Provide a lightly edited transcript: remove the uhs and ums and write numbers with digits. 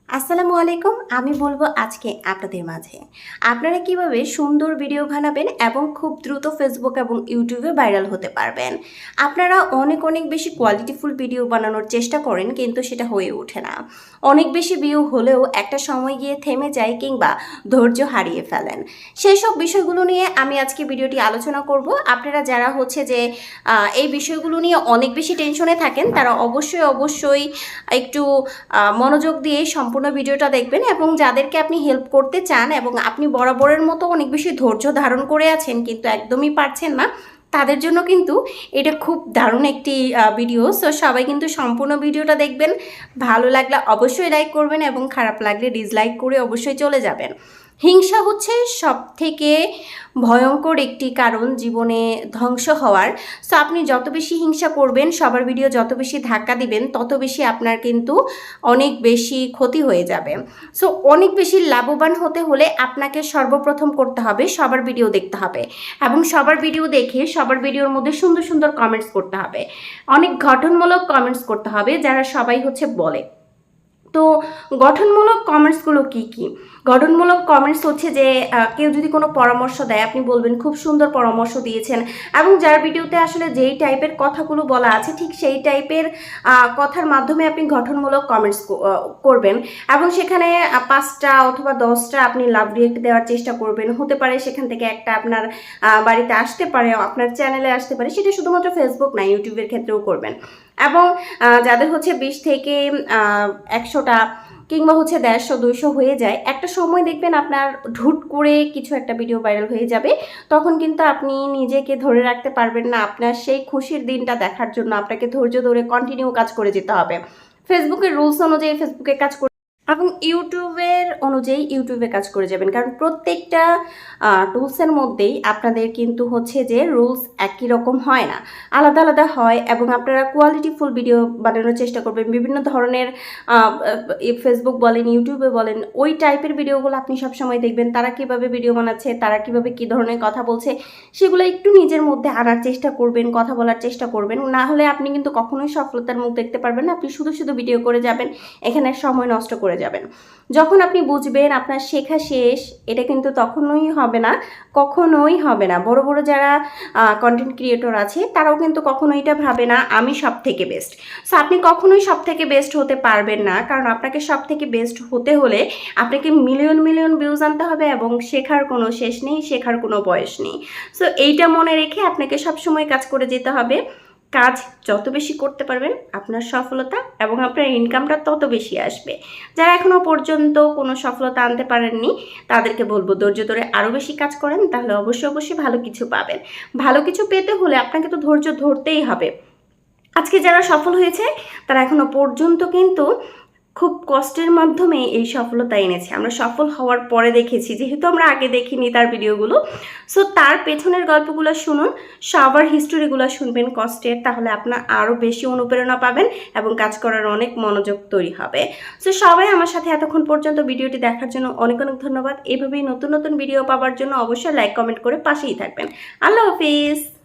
আসসালামু আলাইকুম। আমি বলবো আজকে আপনাদের মাঝে আপনারা কিভাবে সুন্দর ভিডিও বানাবেন এবং খুব দ্রুত ফেসবুক এবং ইউটিউবে ভাইরাল হতে পারবেন। আপনারা অনেক অনেক বেশি কোয়ালিটিফুল ভিডিও বানানোর চেষ্টা করেন, কিন্তু সেটা হয়ে ওঠে না। অনেক বেশি ভিউ হলেও একটা সময় গিয়ে থেমে যায় কিংবা ধৈর্য হারিয়ে ফেলেন। সেই সব বিষয়গুলো নিয়ে আমি আজকে ভিডিওটি আলোচনা করব। আপনারা যারা যে এই বিষয়গুলো নিয়ে অনেক বেশি টেনশনে থাকেন, তারা অবশ্যই একটু মনোযোগ দিয়ে সম্পূর্ণ ভিডিওটা দেখবেন, এবং যাদেরকে আপনি হেল্প করতে চান এবং আপনি বরাবরের মতো অনেক বেশি ধৈর্য ধারণ করে আছেন কিন্তু একদমই পারছেন না, তাদের জন্য কিন্তু এটা খুব দারুণ একটি ভিডিও। সো সবাই কিন্তু সম্পূর্ণ ভিডিওটা দেখবেন। ভালো লাগলে অবশ্যই লাইক করবেন এবং খারাপ লাগলে ডিসলাইক করে অবশ্যই চলে যাবেন। হিংসা হচ্ছে সবথেকে ভয়ঙ্কর একটি কারণ জীবনে ধ্বংস হওয়ার। সো আপনি যত বেশি হিংসা করবেন, সবার ভিডিও যত বেশি ধাক্কা দিবেন, তত বেশি আপনার কিন্তু অনেক বেশি ক্ষতি হয়ে যাবে। সো অনেক বেশি লাভবান হতে হলে আপনাকে সর্বপ্রথম করতে হবে সবার ভিডিও দেখতে হবে, এবং সবার ভিডিও দেখে সবার ভিডিওর মধ্যে সুন্দর সুন্দর কমেন্টস করতে হবে, অনেক গঠনমূলক কমেন্টস করতে হবে, যারা সবাই বলে। তো গঠনমূলক কমেন্টসগুলো কি কি? গঠনমূলক কমেন্টস হচ্ছে যে কেউ যদি কোনো পরামর্শ দেয়, আপনি বলবেন খুব সুন্দর পরামর্শ দিয়েছেন, এবং যার ভিডিওতে আসলে যেই টাইপের কথাগুলো বলা আছে ঠিক সেই টাইপের কথার মাধ্যমে আপনি গঠনমূলক কমেন্টস করবেন, এবং সেখানে 5টা অথবা 10টা আপনি লাভ রিয়েক্ট দেওয়ার চেষ্টা করবেন। হতে পারে সেখান থেকে একটা আপনার বাড়িতে আসতে পারে, আপনার চ্যানেলে আসতে পারে। সেটা শুধুমাত্র ফেসবুক না, ইউটিউবের ক্ষেত্রেও করবেন। এবং যাদের 20 থেকে 100টা কিংবা 150-200 হয়ে যায়, একটা সময় দেখবেন আপনার ঢুট করে কিছু একটা ভিডিও ভাইরাল হয়ে যাবে। তখন কিন্তু আপনি নিজেকে ধরে রাখতে পারবেন না। আপনার সেই খুশির দিনটা দেখার জন্য আপনাকে ধৈর্য ধরে কন্টিনিউ কাজ করে যেতে হবে। ফেসবুকের রুলস অনুযায়ী ফেসবুকে কাজ এবং ইউটিউবের অনুযায়ী ইউটিউবে কাজ করে যাবেন, কারণ প্রত্যেকটা টুলসের মধ্যেই আপনাদের কিন্তু যে রুলস একই রকম হয় না, আলাদা আলাদা হয়। এবং আপনারা কোয়ালিটিফুল ভিডিও বানানোর চেষ্টা করবেন। বিভিন্ন ধরনের ফেসবুক বলেন, ইউটিউবে বলেন, ওই টাইপের ভিডিওগুলো আপনি সবসময় দেখবেন। তারা কীভাবে ভিডিও বানাচ্ছে, তারা কীভাবে কী ধরনের কথা বলছে, সেগুলো একটু নিজের মধ্যে আনার চেষ্টা করবেন, কথা বলার চেষ্টা করবেন। না হলে আপনি কিন্তু কখনোই সফলতার মুখ দেখতে পারবেন না। আপনি শুধু শুধু ভিডিও করে যাবেন, এখানে সময় নষ্ট করে যাবেন। যখন আপনি বুঝবেন আপনার শেখা শেষ, এটা কিন্তু কখনোই হবে না। বড় বড় যারা কন্টেন্ট ক্রিয়েটর আছে, তারাও কিন্তু কখনো এটা ভাবে না আমি সব থেকে বেস্ট। সো আপনি কখনোই সব থেকে বেস্ট হতে পারবেন না, কারণ আপনাকে সব থেকে বেস্ট হতে হলে আপনাকে মিলিয়ন মিলিয়ন ভিউজ আনতে হবে, এবং শেখার কোনো শেষ নেই, শেখার কোনো বয়স নেই। সো এইটা মনে রেখে আপনাকে সবসময় কাজ করে যেতে হবে। কাজ যত বেশি করতে পারবেন, আপনার সফলতা এবং আপনার ইনকামটা তত বেশি আসবে। যারা এখনও পর্যন্ত কোনো সফলতা আনতে পারেননি, তাদেরকে বলবো ধৈর্য ধরে আরও বেশি কাজ করেন, তাহলে অবশ্যই ভালো কিছু পাবেন। ভালো কিছু পেতে হলে আপনাকে তো ধৈর্য ধরতেই হবে। আজকে যারা সফল হয়েছে, তারা এখনও পর্যন্ত কিন্তু খুব কষ্টের মাধ্যমে এই সফলতা এনেছে। আমরা সফল হওয়ার পরে দেখেছি, যেহেতু আমরা আগে দেখিনি তার ভিডিওগুলো। সো তার পেছনের গল্পগুলো শুনুন, সবার হিস্টোরিগুলো শুনবেন কষ্টের, তাহলে আপনার আরও বেশি অনুপ্রেরণা পাবেন এবং কাজ করার অনেক মনোযোগ তৈরি হবে। সো সবাই আমার সাথে এতক্ষণ পর্যন্ত ভিডিওটি দেখার জন্য অনেক অনেক ধন্যবাদ। এভাবেই নতুন নতুন ভিডিও পাওয়ার জন্য অবশ্যই লাইক কমেন্ট করে পাশেই থাকবেন। আল্লাহ হাফিজ।